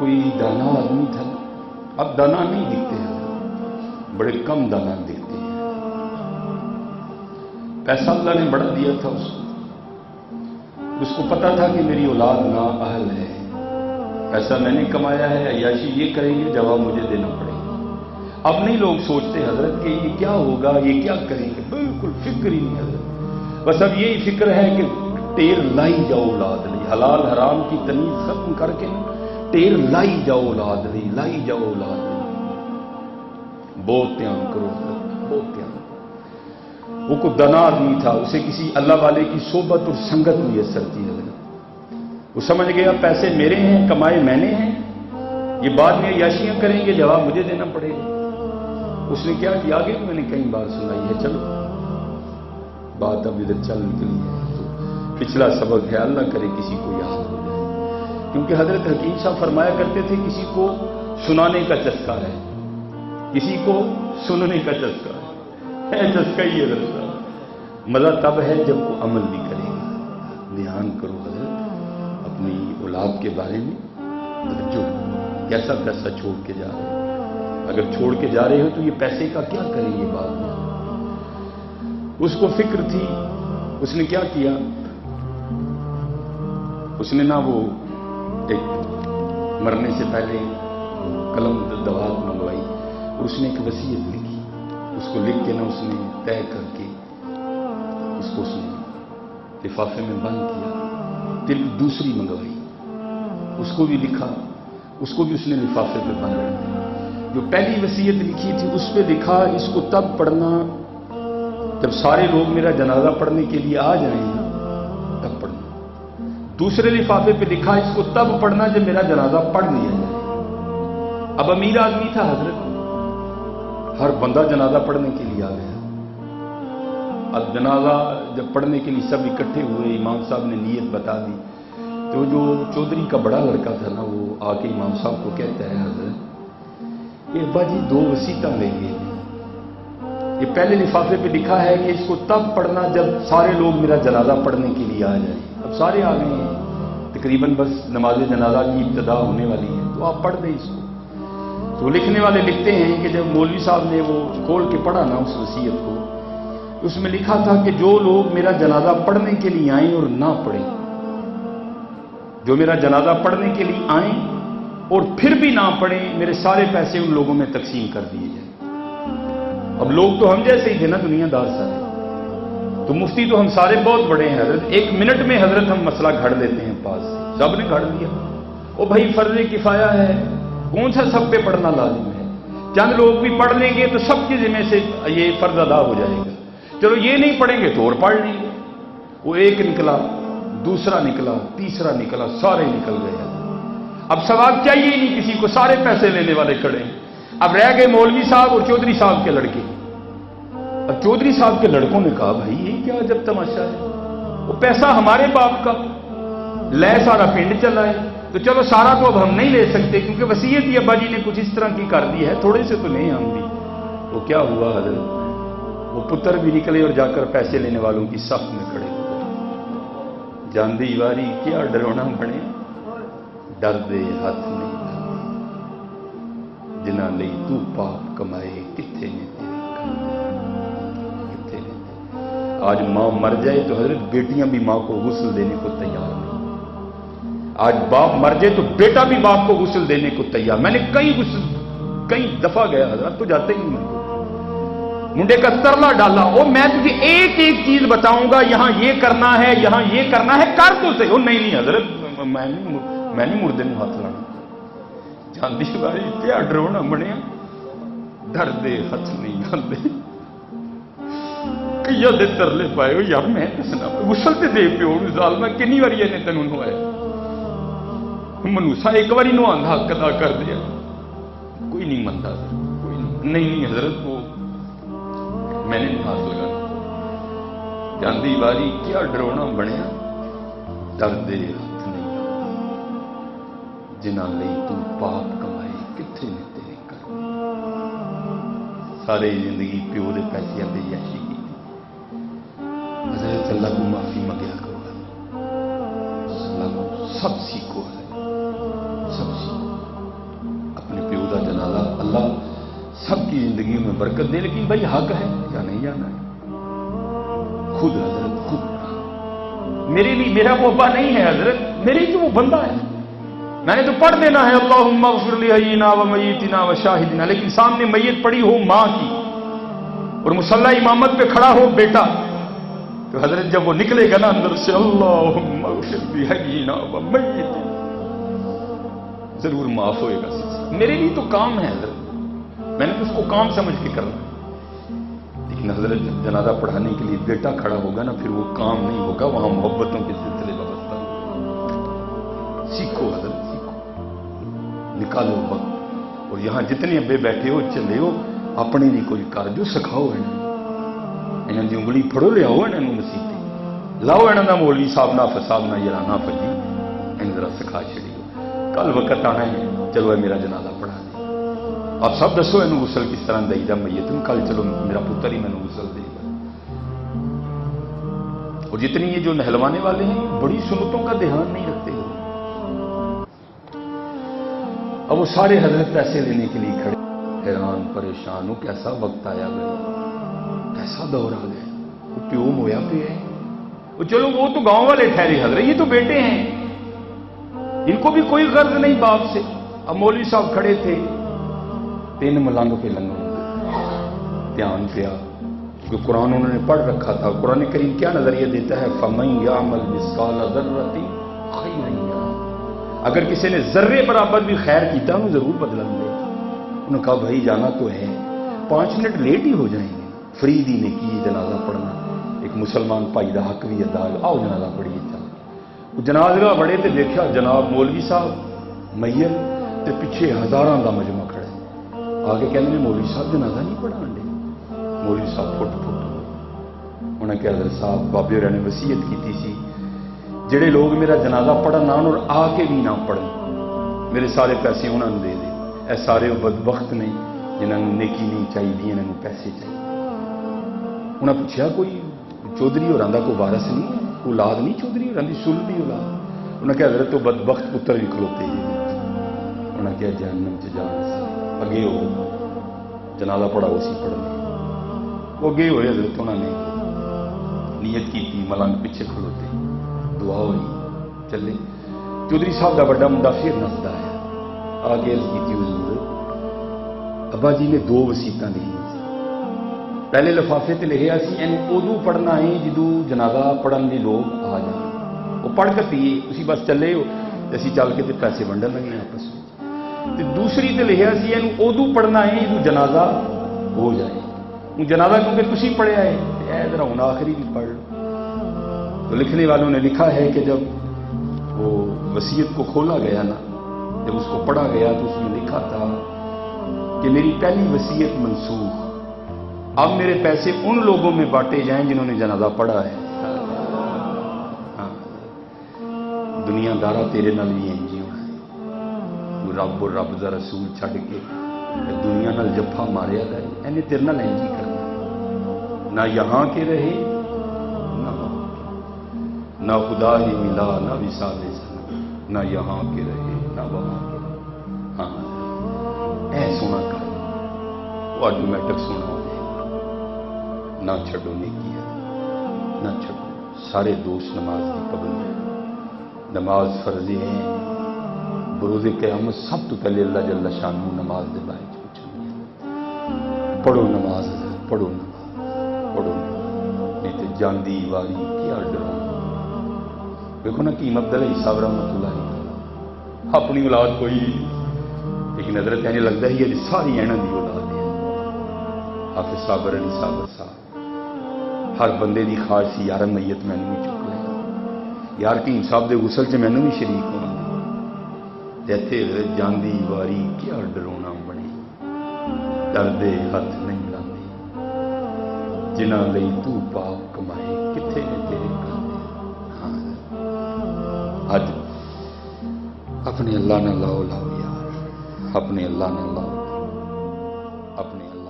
کوئی دانا آدمی تھا. اب دانا نہیں دکھتے ہیں, بڑے کم دانا دکھتے ہیں. پیسہ اللہ نے بڑا دیا تھا اس کو پتا تھا کہ میری اولاد نا اہل ہے. پیسہ میں نے کمایا ہے, عیاشی یہ کریں گے, جواب مجھے دینا پڑے گا. اب نہیں لوگ سوچتے حضرت کہ یہ کیا ہوگا, یہ کیا کریں گے, بالکل فکر ہی نہیں حضرت. بس اب یہی فکر ہے کہ ٹیر لائی جاؤ اولاد لی, حلال حرام کی تمیز ختم کر کے ٹیر لائی جاؤ اولاد لی, لائی جاؤ اولاد لی. بہت دھیان کرو حضرت, بہت دھیان. وہ کوئی دنا آدمی تھا, اسے کسی اللہ والے کی صحبت اور سنگت میسر تھی حضرت. وہ سمجھ گیا پیسے میرے ہیں, کمائے میں نے ہیں, یہ بعد میں عیاشیاں کریں گے, جواب مجھے دینا پڑے گا. اس نے کیا کیا, آگے میں نے کئی بار سنائی ہے, چلو بات اب ادھر چل نکلی ہے. پچھلا سبق ہے, اللہ کرے کسی کو یاد ہو جائے. کیونکہ حضرت حکیم صاحب فرمایا کرتے تھے کسی کو سنانے کا چسکا ہے, کسی کو سننے کا چسکا ہے چسکا ہی حضرت صاحب. مزہ تب ہے جب وہ عمل بھی کرے گا. دھیان کرو حضرت اپنی اولاد کے بارے میں. جو کیسا پیسہ چھوڑ کے جا رہے ہو, اگر چھوڑ کے جا رہے ہو تو یہ پیسے کا کیا کریں گے بعد میں. اس کو فکر تھی. اس نے کیا کیا, اس نے وہ ایک مرنے سے پہلے قلم دوات منگوائی اور اس نے ایک وصیت لکھی. اس کو لکھ کے اس نے طے کر کے اس کو اس نے لفافے میں بند کیا. پھر دوسری منگوائی, اس کو بھی لکھا, اس کو بھی اس نے لفافے پہ بند کیا. جو پہلی وصیت لکھی تھی اس پہ لکھا اس کو تب پڑھنا جب سارے لوگ میرا جنازہ پڑھنے کے لیے آ جائیں گے, تب پڑھنا. دوسرے لفافے پہ لکھا اس کو تب پڑھنا جب میرا جنازہ پڑھ لیا جائے. اب امیر آدمی تھا حضرت, ہر بندہ جنازہ پڑھنے کے لیے آ گیا. اب جنازہ جب پڑھنے کے لیے سب اکٹھے ہوئے, امام صاحب نے نیت بتا دی. تو جو چودھری کا بڑا لڑکا تھا وہ آ کے امام صاحب کو کہتا ہے حضرت یہ ابا جی 2 وصیتاں لے گئے. یہ پہلے لفافے پہ لکھا ہے کہ اس کو تب پڑھنا جب سارے لوگ میرا جنازہ پڑھنے کے لیے آ جائیں. اب سارے آ گئے ہیں, تقریباً بس نماز جنازہ کی ابتدا ہونے والی ہے, تو آپ پڑھ دیں اس کو. تو لکھنے والے لکھتے ہیں کہ جب مولوی صاحب نے وہ کھول کے پڑھا اس وصیت کو, اس میں لکھا تھا کہ جو لوگ میرا جنازہ پڑھنے کے لیے آئیں اور نہ پڑھیں, جو میرا جنازہ پڑھنے کے لیے آئیں اور پھر بھی نہ پڑھیں, میرے سارے پیسے ان لوگوں میں تقسیم کر دیے جائیں. اب لوگ تو ہم جیسے ہی تھے نا, دنیا دار سارے, تو مفتی تو ہم سارے بہت بڑے ہیں حضرت. 1 منٹ میں حضرت ہم مسئلہ گھڑ لیتے ہیں پاس سے. سب نے گھڑ لیا. او بھائی فرض کفایہ ہے, کون سا سب پہ پڑھنا لازم ہے. چند لوگ بھی پڑھ لیں گے تو سب کے ذمہ سے یہ فرض ادا ہو جائے گا. چلو یہ نہیں پڑھیں گے تو اور پڑھ لیں گے. وہ ایک نکلا, دوسرا نکلا, تیسرا نکلا, سارے نکل گئے. اب ثواب چاہیے ہی نہیں کسی کو, سارے پیسے لینے والے کھڑے ہیں. اب رہ گئے مولوی صاحب اور چودھری صاحب کے لڑکے. اب چودھری صاحب کے لڑکوں نے کہا بھائی یہ کیا عجب تماشا ہے, وہ پیسہ ہمارے باپ کا, لے سارا پنڈ چلا ہے, تو چلو سارا تو اب ہم نہیں لے سکتے کیونکہ وصیت ہی ابا جی نے کچھ اس طرح کی کر دی ہے, تھوڑے سے تو نہیں ہم بھی. وہ کیا ہوا حضرت, وہ پتر بھی نکلے اور جا کر پیسے لینے والوں کی صف میں کھڑے ہو گئے. جاندی واری کیا ڈرونا بنے, ڈر دے ہاتھ نہیں جنہ لئی تو پاپ کمائے کتنے نے تیرے کتنے نے. آج ماں مر جائے تو حضرت بیٹیاں بھی ماں کو غسل دینے کو تیار نہیں. آج باپ مر جائے تو بیٹا بھی باپ کو غسل دینے کو تیار. میں نے کئی دفعہ گیا حضرت, تو جاتے ہی نہیں. منڈے کا ترلا ڈالا, او میں تجھے ایک ایک چیز بتاؤں گا, یہاں یہ کرنا ہے, یہاں یہ کرنا ہے, کر تو صحیح. نہیں حضرت میں نہیں مردے میں ہاتھ لانا. جاندی باری کیا ڈرونا بنیا, ڈر دے ہاتھ نہیں جاندے. کئی دے ترلے پائے ہو یار, میں دسنا غسل تے دے پیو ظالما کنی واری نے تینوں نوائے. منوسا ایک باری نو آندھا حق ادا کر دیا, کوئی نہیں منتا. کوئی نہیں حضرت, وہ میں نے ہاتھ لگانا. جاندی باری کیا ڈرونا بنیا, ڈر دے ہاتھ نہیں جنہ لئی تو پاپ کمائے کتنے نے تیرے کر. سارے زندگی پیو دے پیسے دے یاشی کی. حضرت اللہ کو معافی منگیا کرو, اللہ کو سب سیکھو, سب سیکھو. برکت دے، لیکن بھائی حق ہے یا نہیں جانا ہے؟ خود حضرت خود میرے لیے، میرا وہ ابا نہیں ہے حضرت، میرے لیے تو وہ بندہ ہے، میں نے تو پڑھ دینا ہے اللہم اغفر لحینا و میتنا و شاہدنا، لیکن سامنے میت پڑی ہو ماں کی اور مصلی امامت پہ کھڑا ہو بیٹا، تو حضرت جب وہ نکلے گا نا اندر سے اللہم اغفر لحینا و میتنا، ضرور معاف ہوئے گا سلسلہ۔ میرے لیے تو کام ہے حضرت، میں نے تو اس کو کام سمجھ کے کرنا ہے، لیکن حضرت جب جنازہ پڑھانے کے لیے بیٹا کھڑا ہوگا نا، پھر وہ کام نہیں ہوگا، وہاں محبتوں کے سلسلے وابستہ ہوگا۔ سیکھو حضرت سیکھو، نکالو وقت، اور یہاں جتنے ابے بیٹھے ہو چلے ہو اپنے لیے کوئی کر جو سکھاؤ، انہوں کی انگلی پھڑو لیاؤ، انہوں مسیحی لاؤ، انہوں کا مولوی صاحب نہ فساد نہ یارانہ فجی، ان ذرا سکھا چڑی، کل وقت آنا ہے، چلو میرا جنازہ پڑھا دے، آپ سب دسو یہ غسل کس طرح دئی دا میت، کل چلو میرا پتر ہی میں غسل دے گا۔ اور جتنی یہ جو نہلوانے والے ہیں بڑی سنتوں کا دھیان نہیں رکھتے ہو، اب وہ سارے حضرت پیسے لینے کے لیے کھڑے، حیران پریشان ہو، کیسا وقت آیا گیا، کیسا دور آ گیا، وہ پیو مویا پہ ہے، وہ چلو وہ تو گاؤں والے ٹھہرے حضرت، یہ تو بیٹے ہیں، ان کو بھی کوئی غرض نہیں باپ سے۔ اب مولوی صاحب کھڑے تھے، 3 ملنگ پہ لنگوں دھیان پیا، کیونکہ قرآن انہوں نے پڑھ رکھا تھا، قرآن کریم کیا نظریہ دیتا ہے، فَمَن يَعْمَلْ مِثْقَالَ ذَرَّةٍ خَيْرًا يَرَهُ، اگر کسی نے ذرے برابر بھی خیر کیتا انہوں ضرور بدلا ملے گا۔ انہوں نے کہا بھائی جانا تو ہے، 5 منٹ لیٹ ہی ہو جائیں گے، فرید ہی نے کی جنازہ پڑھنا، ایک مسلمان بھائی دا حق بھی ادا، آؤ جنازہ پڑھیے چل۔ وہ جنازہ بڑے تے دیکھا جناب مولوی صاحب میت تے پیچھے ہزاراں دا مجمع کھڑا ہے، آگے کہنے نے مولوی صاحب جنازہ نہیں پڑھا دے، مولوی صاحب پھٹ انہوں نے کہا حضرت صاحب بابے ہوراں نے وصیت کی سی جڑے لوگ میرا جنازہ پڑھن نہ اور آ کے بھی نہ پڑھن میرے سارے پیسے انہوں نے دے دے، اے سارے بدبخت نے جنہوں نے نیکی نہیں چاہیے، انہوں نے پیسے چاہیے۔ انہوں نے پوچھا کوئی چودھری ہوراں دا کوئی وارث نہیں ہے، اولاد نہیں چودھری ہوراں دی سن دی اولاد؟ انہوں نے کہا حضرت تو بدبخت پتر بھی کھلوتے ہی، انہوں نے کہا جہنم چ جانا سی اگے ہو جنازہ پڑھا اسی پڑھنے، وہ اگے ہوئے حضرت انہوں نے نیت کی تھی، ملنگ پیچھے کھلوتے، دعا ہوئی چلے، چودھری صاحب کا بڑا منڈا پھر نستا ہے، آگے عرض کی حضور ابا جی نے 2 وصیتاں لکھی، پہلے لفافے تے لکھیا سی این ادو پڑھنا ہے جدو جنازہ پڑھن لے لوگ آ جائیں، وہ پڑھ کے پیے اسی بس چلے ہو، اسی چل کے تے پیسے ونڈن لگے آپس میں، تے دوسری تے لکھیا سی این ادو پڑھنا ہے جدو جنازہ ہو جائے، وہ جنازہ کیونکہ تسی پڑھیا ہے اے ذرا ہن آخری بھی پڑھ لو۔ تو لکھنے والوں نے لکھا ہے کہ جب وہ وصیت کو کھولا گیا نا، جب اس کو پڑھا گیا تو اس میں لکھا تھا کہ میری پہلی وصیت منسوخ، اب میرے پیسے ان لوگوں میں بانٹے جائیں جنہوں نے جنازہ پڑھا ہے۔ ہاں دنیا دارا تیرے نال بھی انجی ہونا ہے، رب اور رب دا رسول چھڈ کے دنیا نال جفا ماریا گیا، انہیں تیرے نال انجی کرنا، نہ یہاں کے رہے نہ خدا ہی ملا، نہ وصال سنا، نہ یہاں کے رہے نہ وہاں کے رہے۔ ہاں اے سونا کر وہ آٹومیٹک سونا ہو جائے گا، نہ چھڈو نیکی ہے، نہ چھڈو سارے دوست نماز کی پابندی، نماز فرضی ہے، بروز قیامت سب تو پہلے اللہ جل شانہ نماز دے بارے پوچھنی ہے، پڑھو نماز پڑھو نماز پڑھو نماز، نہیں تو جاندی واری کیا ڈرو۔ دیکھو نا قیمت دل صاحب رحمۃ اللہ علیہ اپنی اولاد کوئی نہیں، لیکن حضرت کہنے لگتا ہے یہ ساری ایناں دی اولاد ہے، حافظ صابر علی صابر صاحب ہر بندے دی خواہش سی یار میت مینوں بھی چک لے یار ٹیم صاحب دے غسل چ مینوں بھی شریک ہونا، جیتے حضرت جاندی واری کیا ڈرونا بنے، ڈردے ہاتھ نہیں لاندے، جنہاں لئی تو پاک کمائے کتھے نے تیرے آج اپنے اللہ نہ لاؤ لاؤ یار، اپنے اللہ نہ لاؤ، اپنے اللہ